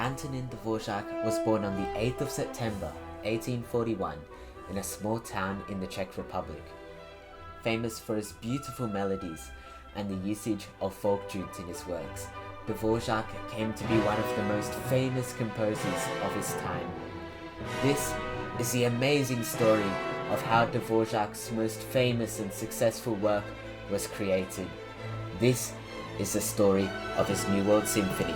Antonin Dvorak was born on the 8th of September 1841 in a small town in the Czech Republic. Famous for his beautiful melodies and the usage of folk tunes in his works, Dvorak came to be one of the most famous composers of his time. This is the amazing story of how Dvorak's most famous and successful work was created. This is the story of his New World Symphony.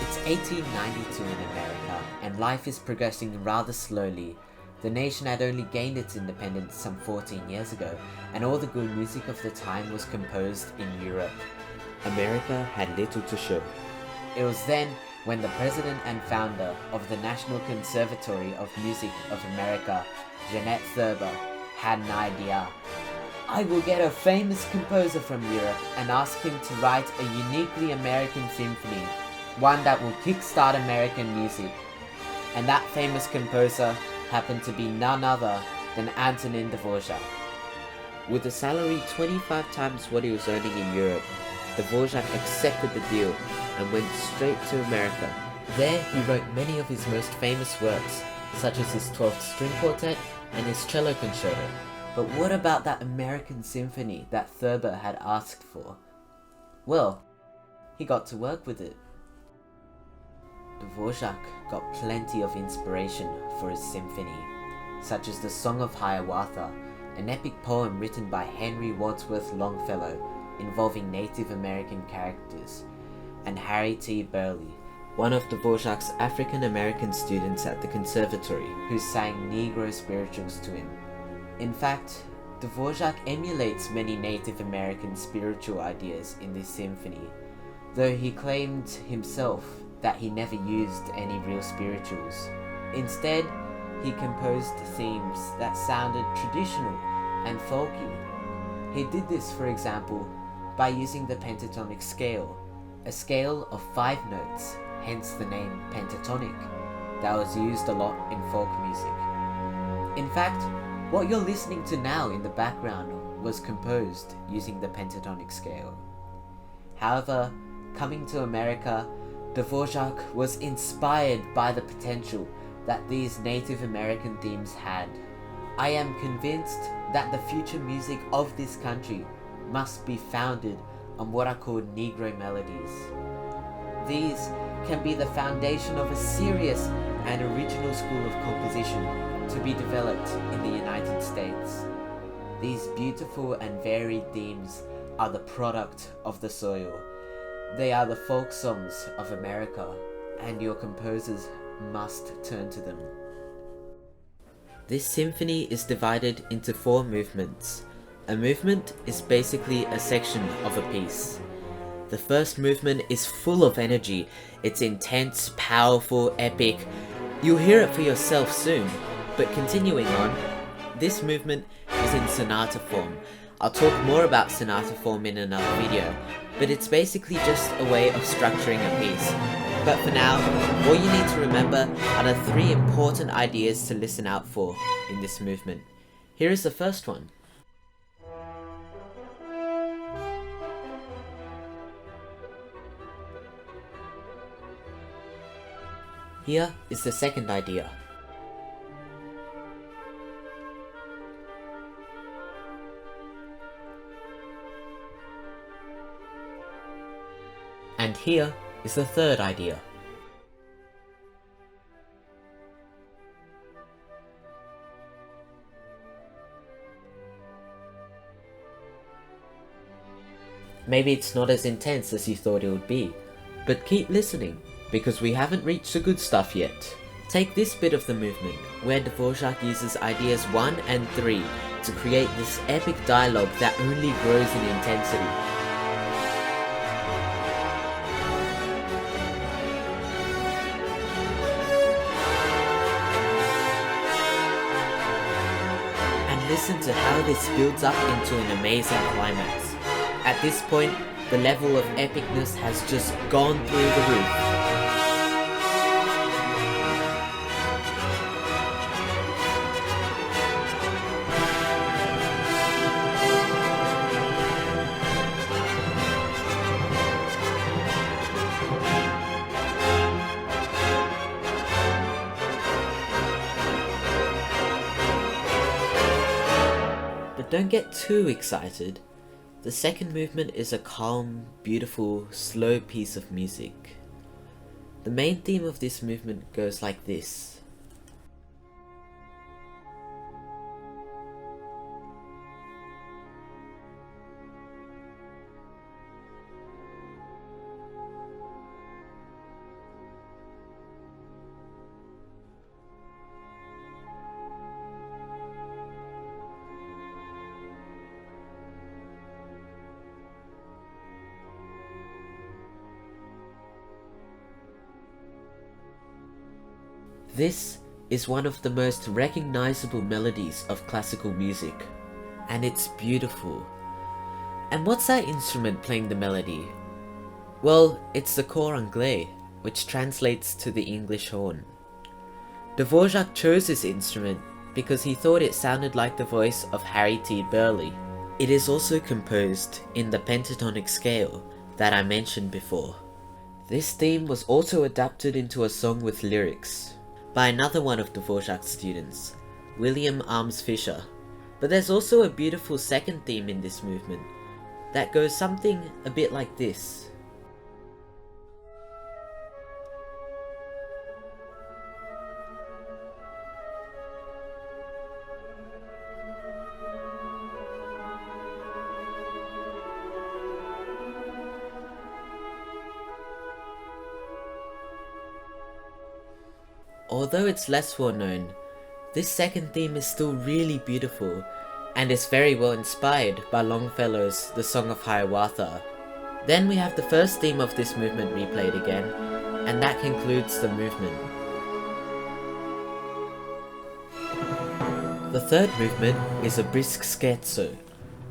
It's 1892 in America, and life is progressing rather slowly. The nation had only gained its independence some 14 years ago, and all the good music of the time was composed in Europe. America had little to show. It was then when the president and founder of the National Conservatory of Music of America, Jeanette Thurber, had an idea. I will get a famous composer from Europe and ask him to write a uniquely American symphony, one that will kickstart American music. And that famous composer happened to be none other than Antonin Dvorak. With a salary 25 times what he was earning in Europe, Dvorak accepted the deal and went straight to America. There he wrote many of his most famous works, such as his 12th string quartet and his cello concerto. But what about that American symphony that Thurber had asked for? Well, he got to work with it. Dvorak got plenty of inspiration for his symphony, such as the Song of Hiawatha, an epic poem written by Henry Wadsworth Longfellow involving Native American characters, and Harry T. Burleigh, one of Dvorak's African American students at the conservatory, who sang Negro spirituals to him. In fact, Dvorak emulates many Native American spiritual ideas in this symphony, though he claimed himself that he never used any real spirituals. Instead, he composed themes that sounded traditional and folky. He did this, for example, by using the pentatonic scale, a scale of 5 notes, hence the name pentatonic, that was used a lot in folk music. In fact, what you're listening to now in the background was composed using the pentatonic scale. However, coming to America, Dvorak was inspired by the potential that these Native American themes had. I am convinced that the future music of this country must be founded on what are called Negro melodies. These can be the foundation of a serious and original school of composition to be developed in the United States. These beautiful and varied themes are the product of the soil. They are the folk songs of America, and your composers must turn to them. This symphony is divided into 4 movements. A movement is basically a section of a piece. The first movement is full of energy. It's intense, powerful, epic. You'll hear it for yourself soon. But continuing on, this movement is in sonata form. I'll talk more about sonata form in another video, but it's basically just a way of structuring a piece. But for now, all you need to remember are the 3 important ideas to listen out for in this movement. Here is the first one. Here is the second idea. And here is the third idea. Maybe it's not as intense as you thought it would be, but keep listening, because we haven't reached the good stuff yet. Take this bit of the movement, where Dvorak uses ideas 1 and 3 to create this epic dialogue that only grows in intensity. Listen to how this builds up into an amazing climax. At this point, the level of epicness has just gone through the roof. But don't get too excited. The second movement is a calm, beautiful, slow piece of music. The main theme of this movement goes like this. This is one of the most recognizable melodies of classical music, and it's beautiful. And what's that instrument playing the melody? Well, it's the cor anglais, which translates to the English horn. Dvorak chose this instrument because he thought it sounded like the voice of Harry T. Burleigh. It is also composed in the pentatonic scale that I mentioned before. This theme was also adapted into a song with lyrics by another one of Dvorak's students, William Arms Fisher. But there's also a beautiful second theme in this movement that goes something a bit like this. Although it's less well known, this second theme is still really beautiful and is very well inspired by Longfellow's The Song of Hiawatha. Then we have the first theme of this movement replayed again, and that concludes the movement. The third movement is a brisk scherzo.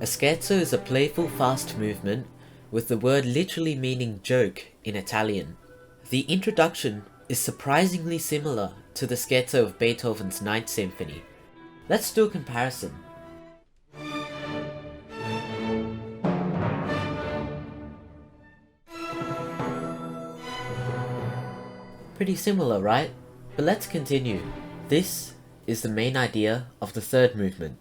A scherzo is a playful fast movement with the word literally meaning joke in Italian. The introduction is surprisingly similar to the scherzo of Beethoven's 9th Symphony. Let's do a comparison. Pretty similar, right? But let's continue. This is the main idea of the third movement.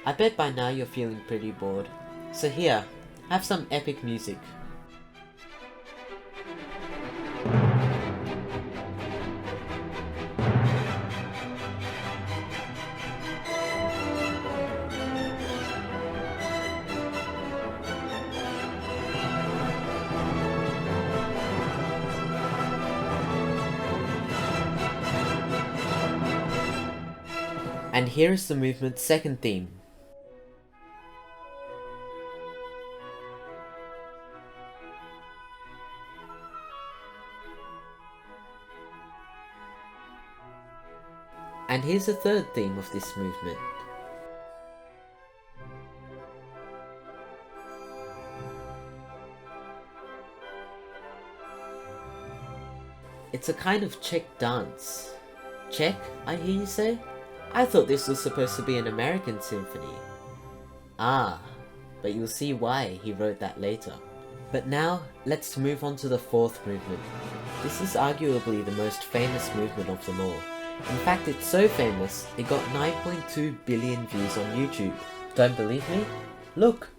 I bet by now you're feeling pretty bored. So here, have some epic music. And here is the movement's second theme. And here's the third theme of this movement. It's a kind of Czech dance. Czech, I hear you say? I thought this was supposed to be an American symphony. Ah, but you'll see why he wrote that later. But now, let's move on to the fourth movement. This is arguably the most famous movement of them all. In fact, it's so famous, it got 9.2 billion views on YouTube. Don't believe me? Look!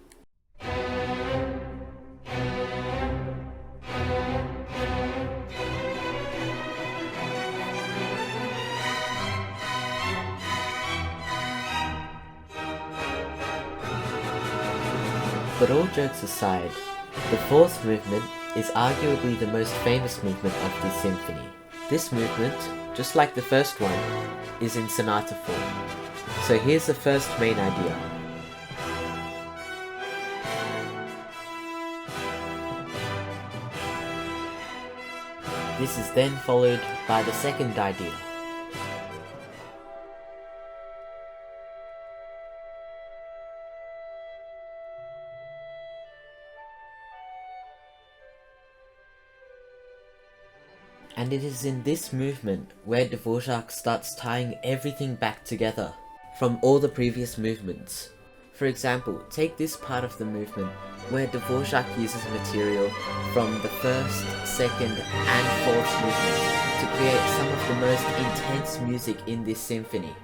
But all jokes aside, the fourth movement is arguably the most famous movement of this symphony. This movement, just like the first one, is in sonata form. So here's the first main idea. This is then followed by the second idea. And it is in this movement where Dvorak starts tying everything back together from all the previous movements. For example, take this part of the movement where Dvorak uses material from the first, second and fourth movement to create some of the most intense music in this symphony.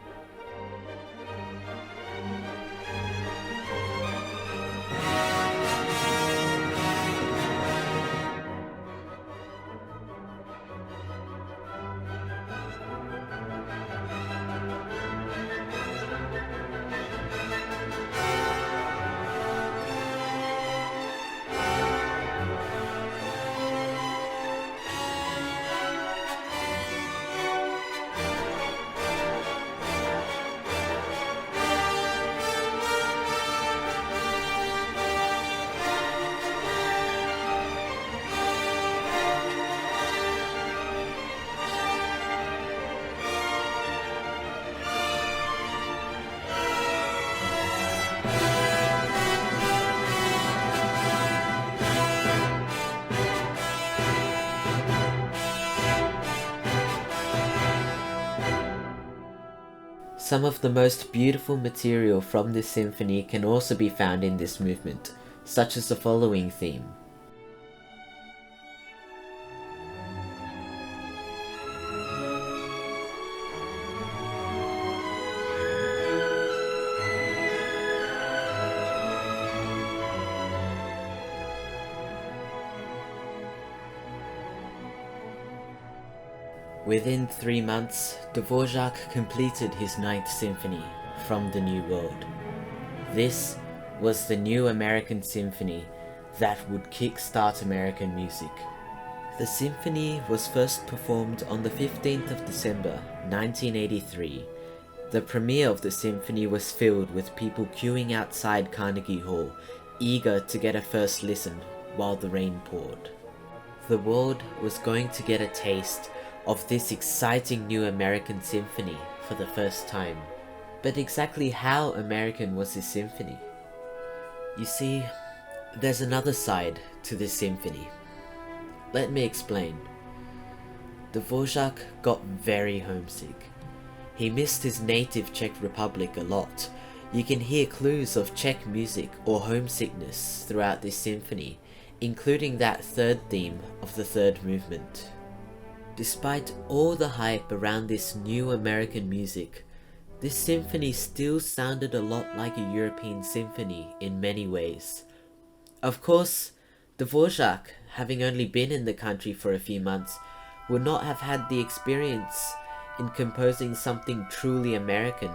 Some of the most beautiful material from this symphony can also be found in this movement, such as the following theme. Within 3 months, Dvorak completed his 9th Symphony from the New World. This was the new American symphony that would kick-start American music. The symphony was first performed on the 15th of December 1983. The premiere of the symphony was filled with people queuing outside Carnegie Hall, eager to get a first listen while the rain poured. The world was going to get a taste of this exciting new American symphony for the first time. But exactly how American was this symphony? You see, there's another side to this symphony. Let me explain. Dvorak got very homesick. He missed his native Czech Republic a lot. You can hear clues of Czech music or homesickness throughout this symphony, including that third theme of the third movement. Despite all the hype around this new American music, this symphony still sounded a lot like a European symphony in many ways. Of course, Dvorak, having only been in the country for a few months, would not have had the experience in composing something truly American.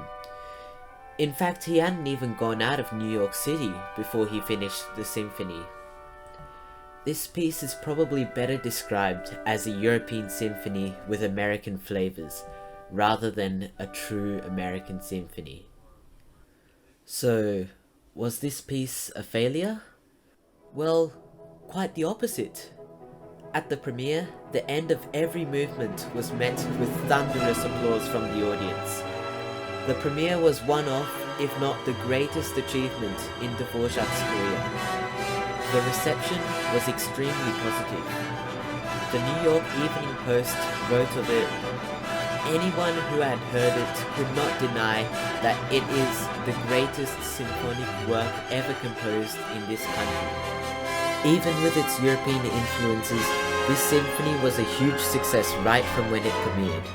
In fact, he hadn't even gone out of New York City before he finished the symphony. This piece is probably better described as a European symphony with American flavors, rather than a true American symphony. So, was this piece a failure? Well, quite the opposite. At the premiere, the end of every movement was met with thunderous applause from the audience. The premiere was one of, if not the greatest achievement in Dvorak's career. The reception was extremely positive. The New York Evening Post wrote of it, "Anyone who had heard it could not deny that it is the greatest symphonic work ever composed in this country." Even with its European influences, this symphony was a huge success right from when it premiered.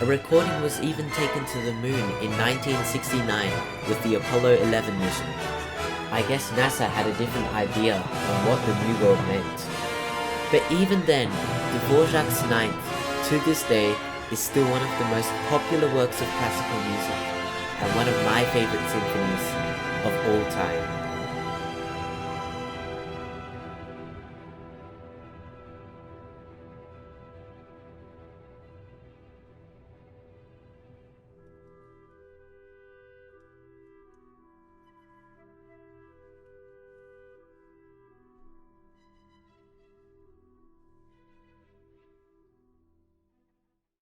A recording was even taken to the moon in 1969 with the Apollo 11 mission. I guess NASA had a different idea on what the New World meant. But even then, Dvorak's 9th, to this day, is still one of the most popular works of classical music, and one of my favorite symphonies of all time.